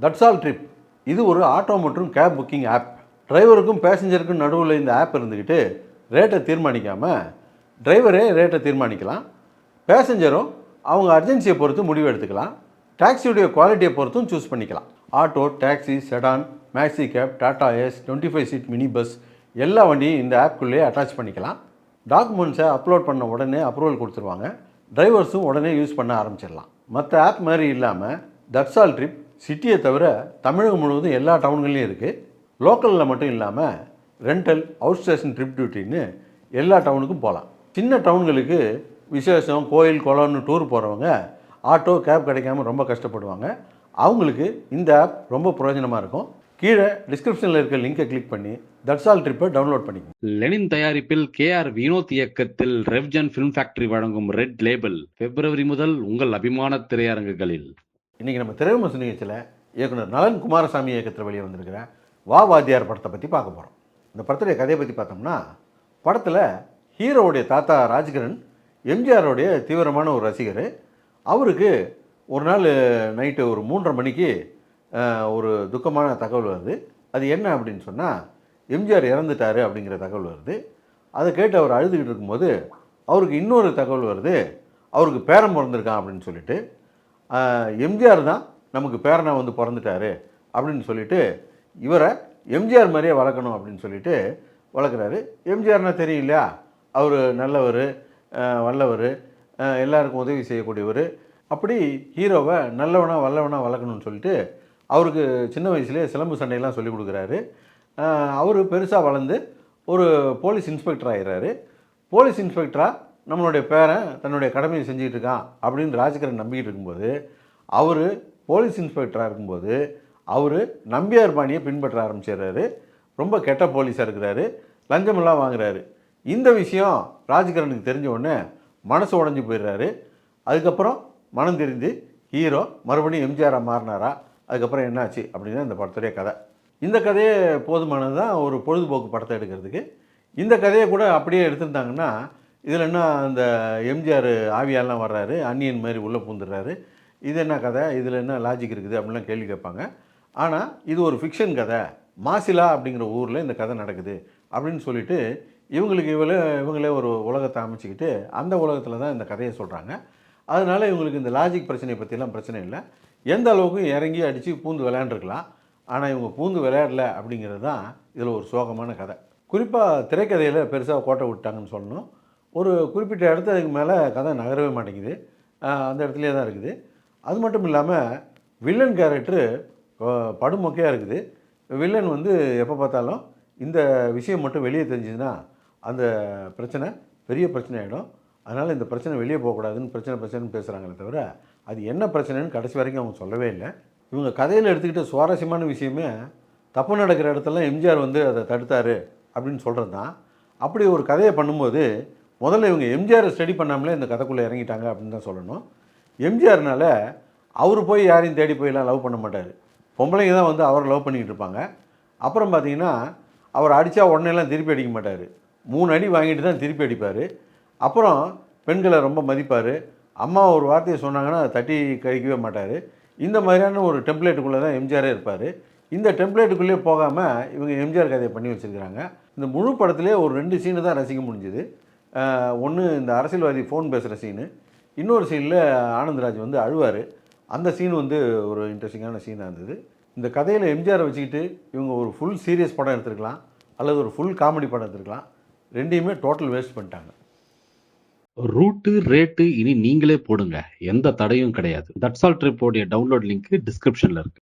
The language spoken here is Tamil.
தட்ஸ் ஆல் ட்ரிப் இது ஒரு ஆட்டோ மற்றும் கேப் புக்கிங் ஆப். டிரைவருக்கும் பேசஞ்சருக்கும் நடுவில் இந்த ஆப் இருந்துக்கிட்டு ரேட்டை தீர்மானிக்காமல் டிரைவரே ரேட்டை தீர்மானிக்கலாம். பேசஞ்சரும் அவங்க அர்ஜென்சியை பொறுத்து முடிவு எடுத்துக்கலாம். டாக்ஸியுடைய குவாலிட்டியை பொறுத்தும் சூஸ் பண்ணிக்கலாம். Auto, taxi, sedan, maxi cab, Tata Ace, 25 seat mini bus எல்லா வண்டியும் இந்த ஆப்குள்ளேயே அட்டாச் பண்ணிக்கலாம். டாக்குமெண்ட்ஸை அப்லோட் பண்ண உடனே அப்ரூவல் கொடுத்துருவாங்க. டிரைவர்ஸும் உடனே யூஸ் பண்ண ஆரம்பிச்சிடலாம். மற்ற ஆப் மாதிரி இல்லாமல் தட்ஸ் ஆல் ட்ரிப் சிட்டியை தவிர தமிழகம் முழுவதும் எல்லா டவுன்கள்லையும் இருக்குது. லோக்கலில் மட்டும் இல்லாமல் ரெண்டல், அவுட் ஸ்டேஷன் ட்ரிப் டியூட்டின்னு எல்லா டவுனுக்கும் போகலாம். சின்ன டவுன்களுக்கு விசேஷம், கோயில், குளம்னு டூர் போகிறவங்க ஆட்டோ, கேப் கிடைக்காம ரொம்ப கஷ்டப்படுவாங்க. அவங்களுக்கு இந்த ஆப் ரொம்ப பிரயோஜனமாக இருக்கும். கீழே டிஸ்கிரிப்ஷனில் இருக்க லிங்கை கிளிக் பண்ணி தட்ஸ் ஆல் ட்ரிப்பை டவுன்லோட் பண்ணிக்கோங்க. லெனின் தயாரிப்பில் KR வினோத் இயக்கத்தில் ரெவ்ஜன் ஃபிலிம் ஃபேக்டரி வழங்கும் ரெட் லேபிள் பிப்ரவரி முதல் உங்கள் அபிமான திரையரங்குகளில். இன்றைக்கி நம்ம திரைவிமர்சன நிகழ்ச்சியில் இயக்குனர் நலன் குமாரசாமி இயக்கத்தில் வெளியே வந்திருக்கிற வா வாத்தியார் படத்தை பற்றி பார்க்க போகிறோம். இந்த படத்துடைய கதையை பற்றி பார்த்தோம்னா, படத்தில் ஹீரோவுடைய தாத்தா ராஜ்கிரண் எம்ஜிஆருடைய தீவிரமான ஒரு ரசிகர். அவருக்கு ஒரு நாள் நைட்டு ஒரு 3:30 மணிக்கு ஒரு துக்கமான தகவல் வருது. அது என்ன அப்படின்னு சொன்னால், எம்ஜிஆர் இறந்துட்டார் அப்படிங்கிற தகவல் வருது. அதை கேட்டு அவர் அழுதுகிட்டு இருக்கும்போது அவருக்கு இன்னொரு தகவல் வருது, அவருக்கு பேரன் பிறந்திருக்கான் அப்படின்னு சொல்லிட்டு. எம்ஜிஆர் தான் நமக்கு பேரனாக வந்து பிறந்துட்டார் அப்படின்னு சொல்லிட்டு இவரை எம்ஜிஆர் மாதிரியே வளர்க்கணும் அப்படின்னு சொல்லிட்டு வளர்க்குறாரு. எம்ஜிஆர்னால் தெரியும் இல்லையா, அவர் நல்லவர், வல்லவர், எல்லாருக்கும் உதவி செய்யக்கூடியவர். அப்படி ஹீரோவை நல்லவனாக வல்லவனாக வளர்க்கணும்னு சொல்லிட்டு அவருக்கு சின்ன வயசுலேயே சிலம்பு சண்டையெல்லாம் சொல்லிக் கொடுக்குறாரு. அவர் பெருசாக வளர்ந்து ஒரு போலீஸ் இன்ஸ்பெக்டர் ஆகிறாரு. போலீஸ் இன்ஸ்பெக்டராக நம்மளுடைய பேரன் தன்னுடைய கடமையை செஞ்சுக்கிட்டு இருக்கான் அப்படின்னு ராஜ்கிரண் நம்பிக்கிட்டு இருக்கும்போது, அவர் போலீஸ் இன்ஸ்பெக்டராக இருக்கும்போது அவர் நம்பியார் பாணியை பின்பற்ற ஆரம்பிச்சிடுறாரு. ரொம்ப கெட்ட போலீஸாக இருக்கிறாரு, லஞ்சமெல்லாம் வாங்குறாரு. இந்த விஷயம் ராஜ்கிரனுக்கு தெரிஞ்ச உடனே மனசு உடஞ்சி போயிடுறாரு. அதுக்கப்புறம் மனம் தெரிந்து ஹீரோ மறுபடியும் எம்ஜிஆராக மாறினாரா, அதுக்கப்புறம் என்னாச்சு அப்படின்னு இந்த படத்துடைய கதை. இந்த கதையே போதுமானது தான் ஒரு பொழுதுபோக்கு படத்தை எடுக்கிறதுக்கு. இந்த கதையை கூட அப்படியே எடுத்திருந்தாங்கன்னா, இதில் என்ன அந்த எம்ஜிஆர் ஆவியாலாம் வர்றாரு, அன்னியன் மாதிரி உள்ளே பூந்துடுறாரு, இது என்ன கதை, இதில் என்ன லாஜிக் இருக்குது அப்படின்லாம் கேள்வி கேட்பாங்க. ஆனால் இது ஒரு ஃபிக்ஷன் கதை, மாசிலா அப்படிங்கிற ஊரில் இந்த கதை நடக்குது அப்படின்னு சொல்லிட்டு இவங்களே ஒரு உலகத்தை அமைச்சிக்கிட்டு அந்த உலகத்தில் தான் இந்த கதையை சொல்கிறாங்க. அதனால் இவங்களுக்கு இந்த லாஜிக் பிரச்சனையை பற்றிலாம் பிரச்சனை இல்லை. எந்த அளவுக்கு இறங்கி அடித்து பூந்து விளையாண்டுருக்கலாம். ஆனால் இவங்க பூந்து விளையாடல அப்படிங்கிறது தான் இதில் ஒரு சோகமான கதை. குறிப்பாக திரைக்கதையில் பெருசாக கோட்டை விட்டாங்கன்னு சொல்லணும். ஒரு குறிப்பிட்ட இடத்துக்கு மேலே கதை நகரவே மாட்டேங்குது, அந்த இடத்துலையே தான் இருக்குது. அது மட்டும் இல்லாமல் வில்லன் கேரக்டரு படுமொக்கையாக இருக்குது. வில்லன் வந்து எப்போ பார்த்தாலும் இந்த விஷயம் மட்டும் வெளியே தெரிஞ்சுதுன்னா அந்த பிரச்சனை பெரிய பிரச்சனை ஆகிடும். அதனால் இந்த பிரச்சனை வெளியே போகக்கூடாதுன்னு பிரச்சனைன்னு பேசுகிறாங்களே தவிர அது என்ன பிரச்சனைன்னு கடைசி வரைக்கும் அவங்க சொல்லவே இல்லை. இவங்க கதையில் எடுத்துக்கிட்ட சுவாரஸ்யமான விஷயமே தப்பு நடக்கிற இடத்துலலாம் எம்ஜிஆர் வந்து அதை தடுத்தார் அப்படின்னு சொல்கிறது தான். அப்படி ஒரு கதையை பண்ணும்போது முதல்ல இவங்க எம்ஜிஆரை ஸ்டடி பண்ணாமலே இந்த கதைக்குள்ளே இறங்கிட்டாங்க அப்படின்னு தான் சொல்லணும். எம்ஜிஆர்னால் அவர் போய் யாரையும் தேடி போயெல்லாம் லவ் பண்ண மாட்டார். பொம்பளைங்க தான் வந்து அவரை லவ் பண்ணிக்கிட்டு இருப்பாங்க. அப்புறம் பார்த்திங்கன்னா அவர் அடித்தா உடனேலாம் திருப்பி அடிக்க மாட்டார், 3 அடி வாங்கிட்டு தான் திருப்பி அடிப்பார். அப்புறம் பெண்களை ரொம்ப மதிப்பார். அம்மா ஒரு வார்த்தையை சொன்னாங்கன்னா அதை தட்டி கழிக்கவே மாட்டார். இந்த மாதிரியான ஒரு டெம்ப்ளேட்டுக்குள்ளே தான் எம்ஜிஆரே இருப்பார். இந்த டெம்ப்ளேட்டுக்குள்ளேயே போகாமல் இவங்க எம்ஜிஆர் கதையை பண்ணி வச்சுருக்கிறாங்க. இந்த முழு படத்துலேயே ஒரு 2 சீனு தான் ரசிக்க முடிஞ்சுது. ஒன்று இந்த அரசியல்வாதி ஃபோன் பேசுகிற சீனு, இன்னொரு சீனில் ஆனந்தராஜ் வந்து அழுவார். அந்த சீன் வந்து ஒரு இன்ட்ரெஸ்டிங்கான சீனாக இருந்தது. இந்த கதையில் எம்ஜிஆரை வச்சுக்கிட்டு இவங்க ஒரு ஃபுல் சீரியஸ் படம் எடுத்துருக்கலாம், அல்லது ஒரு ஃபுல் காமெடி படம் எடுத்துருக்கலாம். ரெண்டையுமே டோட்டல் வேஸ்ட் பண்ணிட்டாங்க. ரூட்டு ரேட்டு இனி நீங்களே போடுங்க, எந்த தடையும் கிடையாது. தட்ஸ் ஆல் ட்ரிப்போடைய டவுன்லோட் லிங்க் டிஸ்கிரிப்ஷனில் இருக்கு.